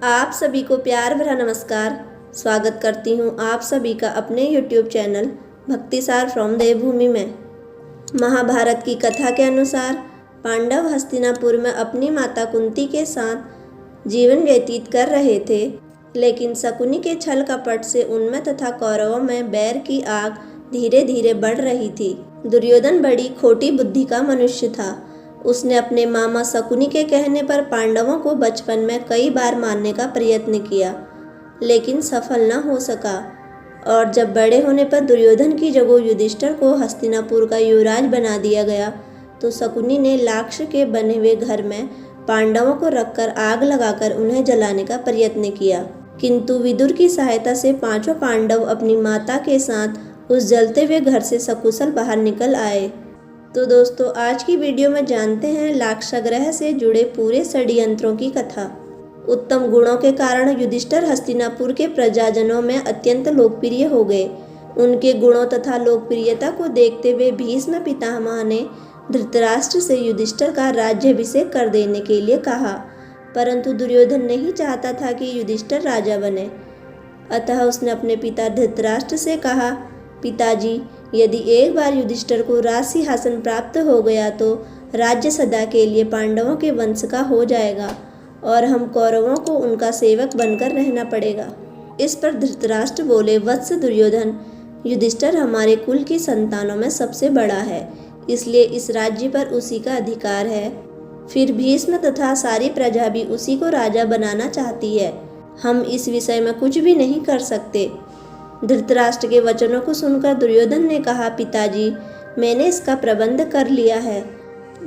आप सभी को प्यार भरा नमस्कार। स्वागत करती हूँ आप सभी का अपने YouTube चैनल भक्तिसार फ्रॉम देवभूमि में। महाभारत की कथा के अनुसार पांडव हस्तिनापुर में अपनी माता कुंती के साथ जीवन व्यतीत कर रहे थे, लेकिन शकुनी के छल कपट से उनमें तथा कौरवों में बैर की आग धीरे धीरे बढ़ रही थी। दुर्योधन बड़ी खोटी बुद्धि का मनुष्य था। उसने अपने मामा शकुनी के कहने पर पांडवों को बचपन में कई बार मारने का प्रयत्न किया, लेकिन सफल न हो सका। और जब बड़े होने पर दुर्योधन की जगह युधिष्ठिर को हस्तिनापुर का युवराज बना दिया गया, तो शकुनी ने लाक्ष के बने हुए घर में पांडवों को रखकर आग लगाकर उन्हें जलाने का प्रयत्न किया, किंतु विदुर की सहायता से पांचों पांडव अपनी माता के साथ उस जलते हुए घर से सकुशल बाहर निकल आए। तो दोस्तों, आज की वीडियो में जानते हैं लाक्षागृह से जुड़े पूरे षड्यंत्रों की कथा। उत्तम गुणों के कारण युधिष्ठिर हस्तिनापुर के प्रजाजनों में अत्यंत लोकप्रिय हो गए। उनके गुणों तथा लोकप्रियता को देखते हुए भीष्म पितामह ने धृतराष्ट्र से युधिष्ठिर का राज्याभिषेक कर देने के लिए कहा, परंतु दुर्योधन नहीं चाहता था कि युधिष्ठिर राजा बने। अतः उसने अपने पिता धृतराष्ट्र से कहा, पिताजी, यदि एक बार युधिष्ठिर को राज सिंहासन प्राप्त हो गया तो राज्य सदा के लिए पांडवों के वंश का हो जाएगा और हम कौरवों को उनका सेवक बनकर रहना पड़ेगा। इस पर धृतराष्ट्र बोले, वत्स दुर्योधन, युधिष्ठिर हमारे कुल की संतानों में सबसे बड़ा है, इसलिए इस राज्य पर उसी का अधिकार है। फिर भीष्म तथा सारी प्रजा भी उसी को राजा बनाना चाहती है। हम इस विषय में कुछ भी नहीं कर सकते। धृतराष्ट्र के वचनों को सुनकर दुर्योधन ने कहा, पिताजी, मैंने इसका प्रबंध कर लिया है,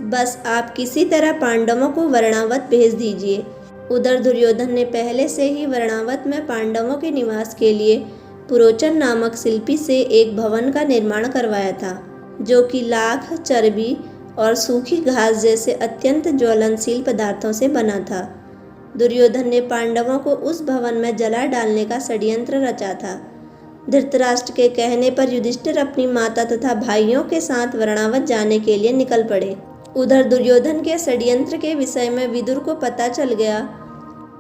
बस आप किसी तरह पांडवों को वर्णावत भेज दीजिए। उधर दुर्योधन ने पहले से ही वर्णावत में पांडवों के निवास के लिए पुरोचन नामक शिल्पी से एक भवन का निर्माण करवाया था, जो कि लाख, चर्बी और सूखी घास जैसे अत्यंत ज्वलनशील पदार्थों से बना था। दुर्योधन ने पांडवों को उस भवन में जला डालने का षड्यंत्र रचा था। धृतराष्ट्र के कहने पर युधिष्ठिर अपनी माता तथा भाइयों के साथ वर्णावत जाने के लिए निकल पड़े। उधर दुर्योधन के षड्यंत्र के विषय में विदुर को पता चल गया,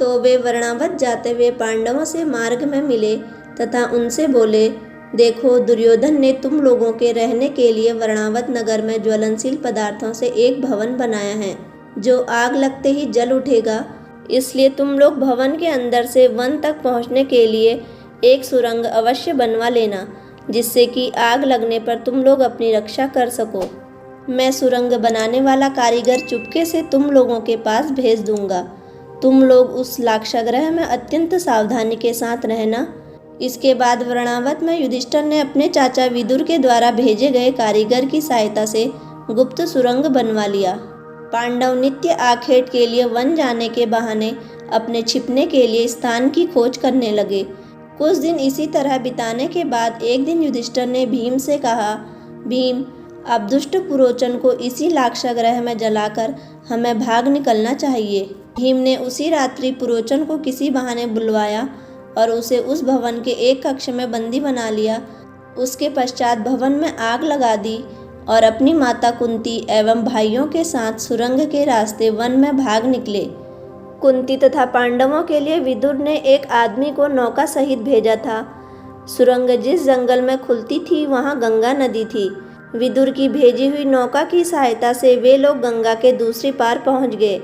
तो वे वर्णावत जाते हुए पांडवों से मार्ग में मिले तथा उनसे बोले, देखो, दुर्योधन ने तुम लोगों के रहने के लिए वर्णावत नगर में ज्वलनशील पदार्थों से एक भवन बनाया है, जो आग लगते ही जल उठेगा। इसलिए तुम लोग भवन के अंदर से वन तक पहुँचने के लिए एक सुरंग अवश्य बनवा लेना, जिससे कि आग लगने पर तुम लोग अपनी रक्षा कर सको। मैं सुरंग बनाने वाला कारीगर चुपके से तुम लोगों के पास भेज दूंगा। तुम लोग उस लाक्षागृह में अत्यंत सावधानी के साथ रहना। इसके बाद वर्णावत में युधिष्ठिर ने अपने चाचा विदुर के द्वारा भेजे गए कारीगर की सहायता से गुप्त सुरंग बनवा लिया। पांडव नित्य आखेट के लिए वन जाने के बहाने अपने छिपने के लिए स्थान की खोज करने लगे। कुछ दिन इसी तरह बिताने के बाद एक दिन युधिष्ठिर ने भीम से कहा, भीम, अब दुष्ट पुरोचन को इसी लाक्षागृह में जलाकर हमें भाग निकलना चाहिए। भीम ने उसी रात्रि पुरोचन को किसी बहाने बुलवाया और उसे उस भवन के एक कक्ष में बंदी बना लिया। उसके पश्चात भवन में आग लगा दी और अपनी माता कुंती एवं भाइयों के साथ सुरंग के रास्ते वन में भाग निकले। कुंती तथा पांडवों के लिए विदुर ने एक आदमी को नौका सहित भेजा था। सुरंग जिस जंगल में खुलती थी, वहां गंगा नदी थी। विदुर की भेजी हुई नौका की सहायता से वे लोग गंगा के दूसरी पार पहुंच गए।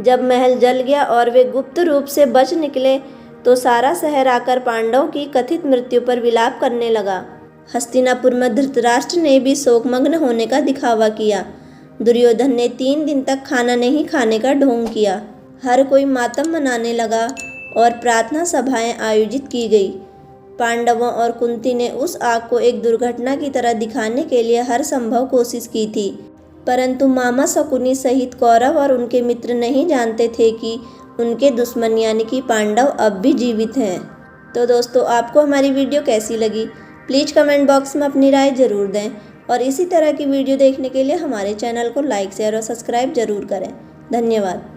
जब महल जल गया और वे गुप्त रूप से बच निकले, तो सारा शहर आकर पांडवों की कथित मृत्यु पर विलाप करने लगा। हस्तिनापुर में धृतराष्ट्र ने भी शोकमग्न होने का दिखावा किया। दुर्योधन ने 3 दिन तक खाना नहीं खाने का ढोंग किया। हर कोई मातम मनाने लगा और प्रार्थना सभाएं आयोजित की गई। पांडवों और कुंती ने उस आग को एक दुर्घटना की तरह दिखाने के लिए हर संभव कोशिश की थी, परंतु मामा शकुनी सहित कौरव और उनके मित्र नहीं जानते थे कि उनके दुश्मन यानी कि पांडव अब भी जीवित हैं। तो दोस्तों, आपको हमारी वीडियो कैसी लगी, प्लीज़ कमेंट बॉक्स में अपनी राय ज़रूर दें और इसी तरह की वीडियो देखने के लिए हमारे चैनल को लाइक, शेयर और सब्सक्राइब ज़रूर करें। धन्यवाद।